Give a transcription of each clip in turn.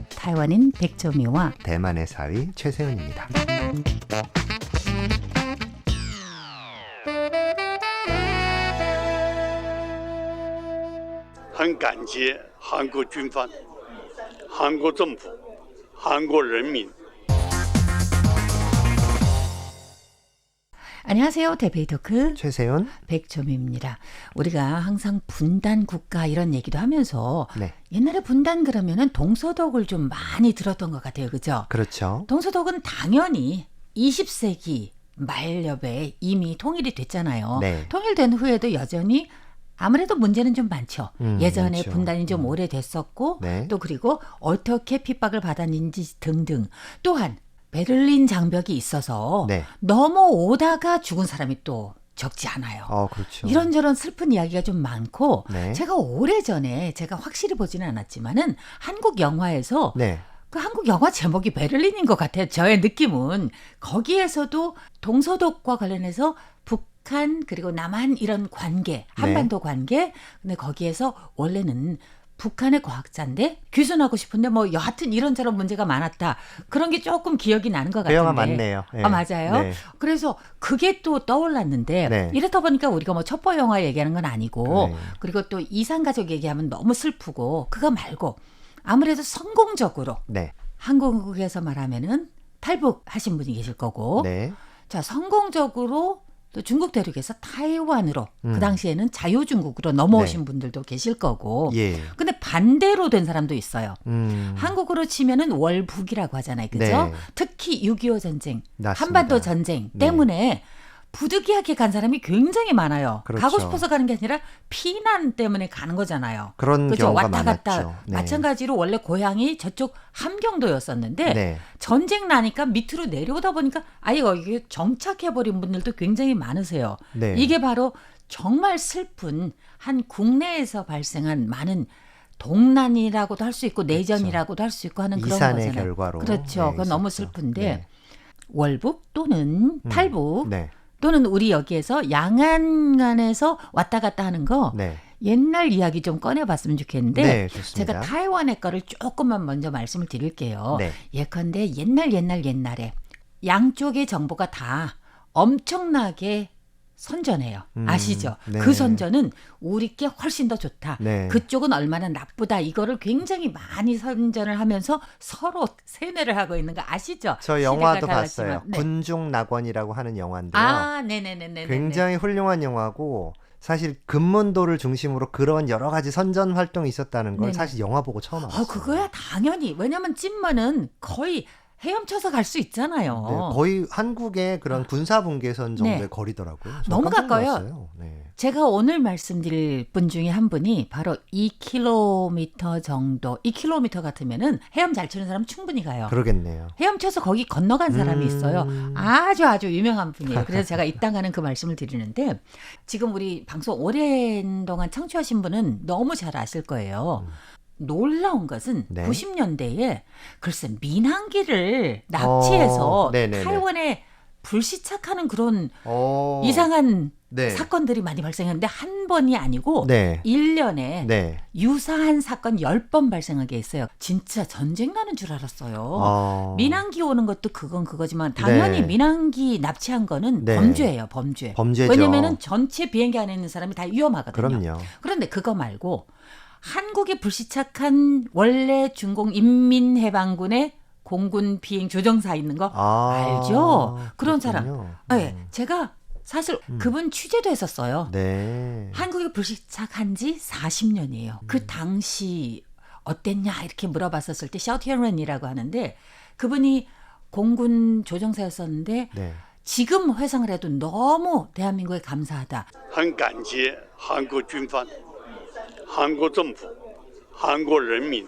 타이완인 백조미와 대만의 사위 최세은입니다. 很感激韩国军方、韩国政府、韩国人民。 안녕하세요. 대페이 토크 최세은. 백조미입니다. 우리가 항상 분단 국가 이런 얘기도 하면서 네. 옛날에 분단 그러면은 동서독을 좀 많이 들었던 것 같아요. 그죠? 그렇죠. 동서독은 당연히 20세기 말엽에 이미 통일이 됐잖아요. 네. 통일된 후에도 여전히 아무래도 문제는 좀 많죠. 예전에 그렇죠. 분단이 좀 오래됐었고 네. 또 그리고 어떻게 핍박을 받았는지 등등. 또한 베를린 장벽이 있어서 네. 넘어오다가 죽은 사람이 또 적지 않아요. 그렇죠. 이런저런 슬픈 이야기가 좀 많고 네. 제가 오래전에 제가 확실히 보지는 않았지만은 한국 영화에서 네. 그 한국 영화 제목이 베를린인 것 같아요. 저의 느낌은. 거기에서도 동서독과 관련해서 북한 그리고 남한 이런 관계, 한반도 관계. 근데 거기에서 원래는 북한의 과학자인데 귀순하고 싶은데 뭐 여하튼 이런저런 문제가 많았다. 그런 게 조금 기억이 나는 것 그 같은데. 영화 맞네요. 네. 맞아요. 네. 그래서 그게 또 떠올랐는데 네. 이렇다 보니까 우리가 뭐 첩보 영화 얘기하는 건 아니고 네. 그리고 또 이산가족 얘기하면 너무 슬프고 그거 말고 아무래도 성공적으로 네. 한국에서 말하면은 탈북하신 분이 계실 거고 네. 자 성공적으로 또 중국 대륙에서 타이완으로 그 당시에는 자유중국으로 넘어오신 네. 분들도 계실 거고 예. 근데 반대로 된 사람도 있어요. 음. 한국으로 치면은 월북이라고 하잖아요. 그죠? 네. 특히 6.25 전쟁, 맞습니다. 한반도 전쟁 네. 때문에 부득이하게 간 사람이 굉장히 많아요. 그렇죠. 가고 싶어서 가는 게 아니라 피난 때문에 가는 거잖아요. 그런 그죠? 경우가 왔다 갔다. 많았죠. 네. 마찬가지로 원래 고향이 저쪽 함경도였었는데 네. 전쟁 나니까 밑으로 내려오다 보니까 아예 거기 정착해버린 분들도 굉장히 많으세요. 네. 이게 바로 정말 슬픈 한 국내에서 발생한 많은 동난이라고도 할 수 있고 내전이라고도 할 수 있고 하는 그런 이산의 거잖아요. 결과로. 그렇죠. 네, 그건 너무 있었죠. 슬픈데 네. 월북 또는 탈북 네. 또는 우리 여기에서 양안간에서 왔다 갔다 하는 거 네. 옛날 이야기 좀 꺼내봤으면 좋겠는데 네, 좋습니다. 제가 타이완의 거를 조금만 먼저 말씀을 드릴게요. 네. 예컨대 옛날에 양쪽의 정보가 다 엄청나게 선전해요. 아시죠? 네. 그 선전은 우리께 훨씬 더 좋다. 네. 그쪽은 얼마나 나쁘다. 이거를 굉장히 많이 선전을 하면서 서로 세뇌를 하고 있는 거 아시죠? 저 시대가 영화도 달랐지만. 봤어요. 네. 군중낙원이라고 하는 영화인데요. 네네네네. 굉장히 훌륭한 영화고 사실 금문도를 중심으로 그런 여러 가지 선전 활동이 있었다는 걸 네네. 사실 영화 보고 처음 알았어요. 그거야 당연히. 왜냐면 찐만은 거의 헤엄쳐서 갈 수 있잖아요. 네, 거의 한국의 그런 군사분계선 정도의 네. 거리더라고요. 너무 깜짝 가까워요. 놀랐어요. 네. 제가 오늘 말씀드릴 분 중에 한 분이 바로 2km 정도, 2km 같으면은 헤엄 잘 치는 사람 충분히 가요. 그러겠네요. 헤엄쳐서 거기 건너간 사람이 있어요. 아주 유명한 분이에요. 그래서 제가 이 땅 가는 그 말씀을 드리는데 지금 우리 방송 오랜 동안 청취하신 분은 너무 잘 아실 거예요. 놀라운 것은 네. 90년대에 글쎄 민항기를 납치해서 네네네. 타이완에 불시착하는 그런 어, 이상한 네. 사건들이 많이 발생했는데 한 번이 아니고 네. 1년에 네. 유사한 사건 10번 발생하게 했어요. 진짜 전쟁 나는 줄 알았어요. 민항기 오는 것도 그건 그거지만 당연히 네. 민항기 납치한 거는 네. 범죄예요. 범죄. 범죄죠. 왜냐면은 전체 비행기 안에 있는 사람이 다 위험하거든요. 그럼요. 그런데 그거 말고 한국에 불시착한 원래 중공 인민해방군의 공군 비행 조종사 있는 거 알죠? 그런 사람. 그렇군요. 네, 제가 사실 그분 취재도 했었어요. 네. 한국에 불시착한 지 40년이에요. 그 당시 어땠냐 이렇게 물어봤었을 때 샤오티엔런이라고 하는데 그분이 공군 조종사였었는데 네. 지금 회상을 해도 너무 대한민국에 감사하다. 很感激韩国军方、韩国政府、韩国人民。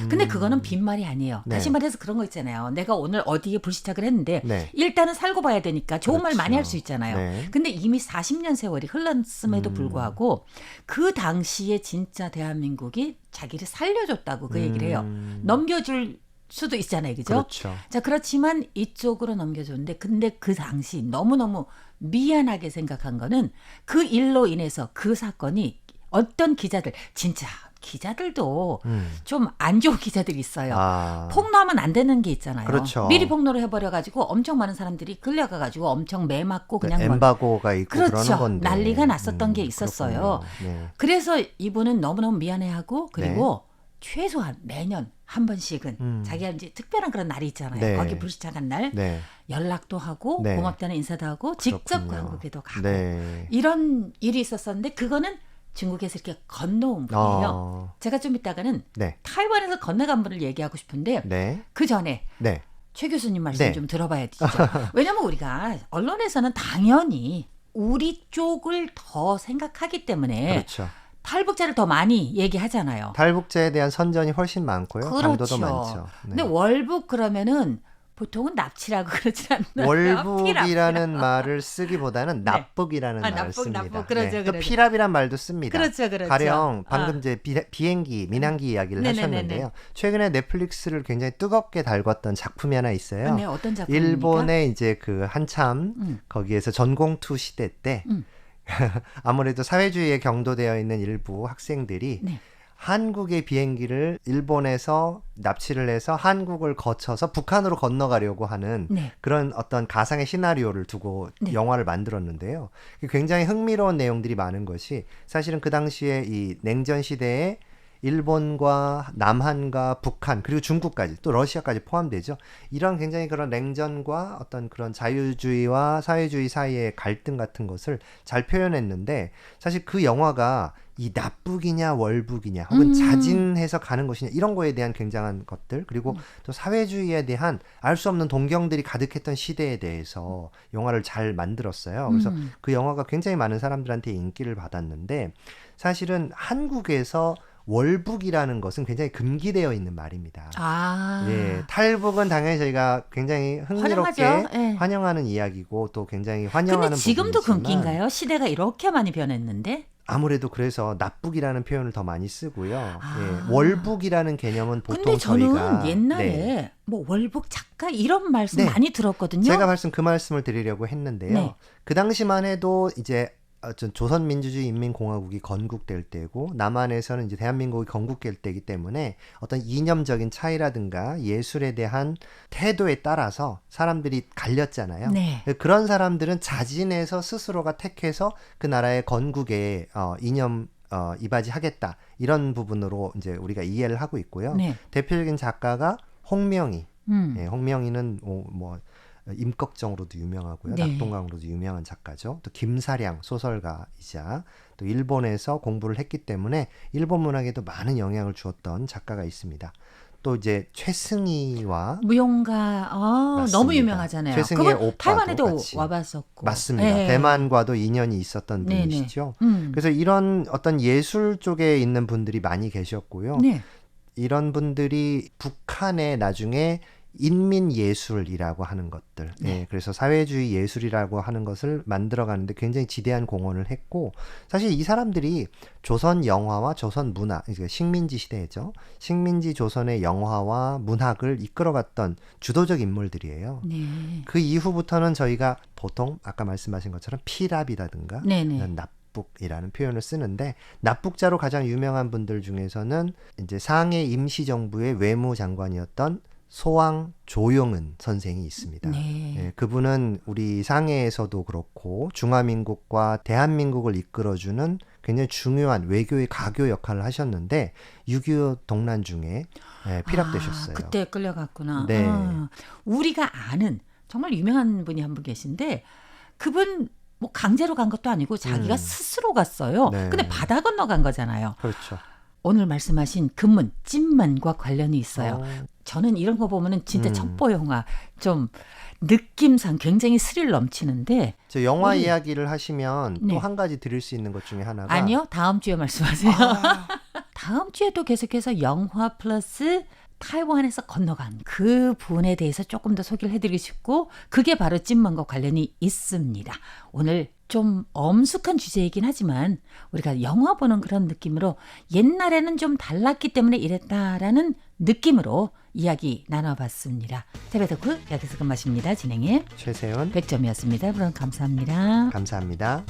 근데 그거는 빈말이 아니에요. 네. 다시 말해서 그런 거 있잖아요. 내가 오늘 어디에 불시착을 했는데 네. 일단은 살고 봐야 되니까 좋은 말 그렇죠. 많이 할 수 있잖아요. 네. 근데 이미 40년 세월이 흘렀음에도 불구하고 그 당시에 진짜 대한민국이 자기를 살려줬다고 그 얘기를 해요. 넘겨줄 수도 있잖아요. 그죠? 그렇죠. 자, 그렇지만 이쪽으로 넘겨줬는데 근데 그 당시 너무너무 미안하게 생각한 거는 그 일로 인해서 그 사건이 어떤 기자들 진짜 기자들도 좀 안 좋은 기자들이 있어요. 폭로하면 안 되는 게 있잖아요. 그렇죠. 미리 폭로를 해버려가지고 엄청 많은 사람들이 끌려가가지고 엄청 매 맞고 그냥 엠바고가 있고 그렇죠. 그러는 건데. 난리가 났었던 게 있었어요. 네. 그래서 이분은 너무너무 미안해하고 그리고 최소한 매년 한 번씩은 자기가 이제 특별한 그런 날이 있잖아요. 네. 거기 불시착한 날 네. 연락도 하고 네. 고맙다는 인사도 하고 직접 그렇군요. 한국에도 가고 네. 이런 일이 있었었는데 그거는 중국에서 이렇게 건너온 분이에요. 제가 좀 이따가는 네. 타이완에서 건너간 분을 얘기하고 싶은데 네. 그 전에 네. 최 교수님 말씀 네. 좀 들어봐야 되죠. 왜냐하면 우리가 언론에서는 당연히 우리 쪽을 더 생각하기 때문에 그렇죠. 탈북자를 더 많이 얘기하잖아요. 탈북자에 대한 선전이 훨씬 많고요. 그렇죠. 강도도 많죠. 네. 근데 월북 그러면은 보통은 납치라고 그러지 않나요? 월북이라는 말을 쓰기보다는 네. 납북이라는 말을 납북, 씁니다. 납북. 그러죠, 또 그러죠. 피랍이란 말도 씁니다. 그렇죠, 그렇죠. 가령 방금 이제 비행기, 민항기 이야기를 네네네네. 하셨는데요. 최근에 넷플릭스를 굉장히 뜨겁게 달궜던 작품이 하나 있어요. 네, 어떤 작품입니까? 일본의 이제 그 한참 거기에서 전공투 시대 때 아무래도 사회주의에 경도되어 있는 일부 학생들이 네. 한국의 비행기를 일본에서 납치를 해서 한국을 거쳐서 북한으로 건너가려고 하는 네. 그런 어떤 가상의 시나리오를 두고 네. 영화를 만들었는데요. 굉장히 흥미로운 내용들이 많은 것이 사실은 그 당시에 이 냉전 시대에 일본과 남한과 북한 그리고 중국까지 또 러시아까지 포함되죠. 이런 굉장히 그런 냉전과 어떤 그런 자유주의와 사회주의 사이의 갈등 같은 것을 잘 표현했는데 사실 그 영화가 이 납북이냐 월북이냐 혹은 자진해서 가는 것이냐 이런 거에 대한 굉장한 것들 그리고 또 사회주의에 대한 알 수 없는 동경들이 가득했던 시대에 대해서 영화를 잘 만들었어요. 그래서 그 영화가 굉장히 많은 사람들한테 인기를 받았는데 사실은 한국에서 월북이라는 것은 굉장히 금기되어 있는 말입니다. 예, 탈북은 당연히 저희가 굉장히 흥미롭게 환영하죠. 예. 환영하는 이야기고 또 굉장히 환영하는 근데 지금도 부분이지만 금기인가요? 시대가 이렇게 많이 변했는데? 아무래도 그래서 납북이라는 표현을 더 많이 쓰고요. 예, 월북이라는 개념은 보통 근데 저는 저희가 옛날에 네, 뭐 월북 작가 이런 말씀 네. 많이 들었거든요. 제가 그 말씀을 드리려고 했는데요. 네. 그 당시만 해도 이제 조선민주주의인민공화국이 건국될 때고 남한에서는 이제 대한민국이 건국될 때이기 때문에 어떤 이념적인 차이라든가 예술에 대한 태도에 따라서 사람들이 갈렸잖아요. 네. 그런 사람들은 자진해서 스스로가 택해서 그 나라의 건국에 이념 이바지하겠다 이런 부분으로 이제 우리가 이해를 하고 있고요. 네. 대표적인 작가가 홍명희. 예, 홍명희는 뭐 임꺽정으로도 유명하고요. 네. 낙동강으로도 유명한 작가죠. 또 김사량 소설가이자 또 일본에서 공부를 했기 때문에 일본 문학에도 많은 영향을 주었던 작가가 있습니다. 또 이제 최승희와 무용가 맞습니다. 너무 유명하잖아요. 최승희의 그건 오빠도 타이완에도 같이. 와봤었고. 맞습니다. 네. 대만과도 인연이 있었던 네네. 분이시죠. 음. 그래서 이런 어떤 예술 쪽에 있는 분들이 많이 계셨고요. 네. 이런 분들이 북한에 나중에 인민예술이라고 하는 것들, 예, 그래서 사회주의 예술이라고 하는 것을 만들어가는데 굉장히 지대한 공헌을 했고 사실 이 사람들이 조선 영화와 조선 문화, 그러니까 식민지 시대죠. 식민지 조선의 영화와 문학을 이끌어갔던 주도적 인물들이에요. 네. 그 이후부터는 저희가 보통 아까 말씀하신 것처럼 피랍이라든가 네네. 이런 납북이라는 표현을 쓰는데 납북자로 가장 유명한 분들 중에서는 이제 상해 임시정부의 외무장관이었던 소왕 조용은 선생이 있습니다. 네. 예, 그분은 우리 상해에서도 그렇고 중화민국과 대한민국을 이끌어주는 굉장히 중요한 외교의 가교 역할을 하셨는데 6.25 동란 중에 피랍되셨어요. 그때 끌려갔구나. 네. 우리가 아는 정말 유명한 분이 한 분 계신데 그분 뭐 강제로 간 것도 아니고 자기가 스스로 갔어요. 네. 근데 바다 건너간 거잖아요. 그렇죠. 오늘 말씀하신 금문, 찐만과 관련이 있어요. 저는 이런 거 보면은 진짜 첩보 영화 좀 느낌상 굉장히 스릴 넘치는데 저 영화 이야기를 하시면 네. 또 한 가지 드릴 수 있는 것 중에 하나가 아니요. 다음 주에 말씀하세요. 다음 주에도 계속해서 영화 플러스 타이완에서 건너간 그 분에 대해서 조금 더 소개를 해드리고 싶고 그게 바로 찐만과 관련이 있습니다. 오늘 좀 엄숙한 주제이긴 하지만 우리가 영화 보는 그런 느낌으로 옛날에는 좀 달랐기 때문에 이랬다라는 느낌으로 이야기 나눠봤습니다. 세배덕후 여기서 끝마칩니다. 진행의 최세훈 백점이었습니다. 그럼 감사합니다. 감사합니다.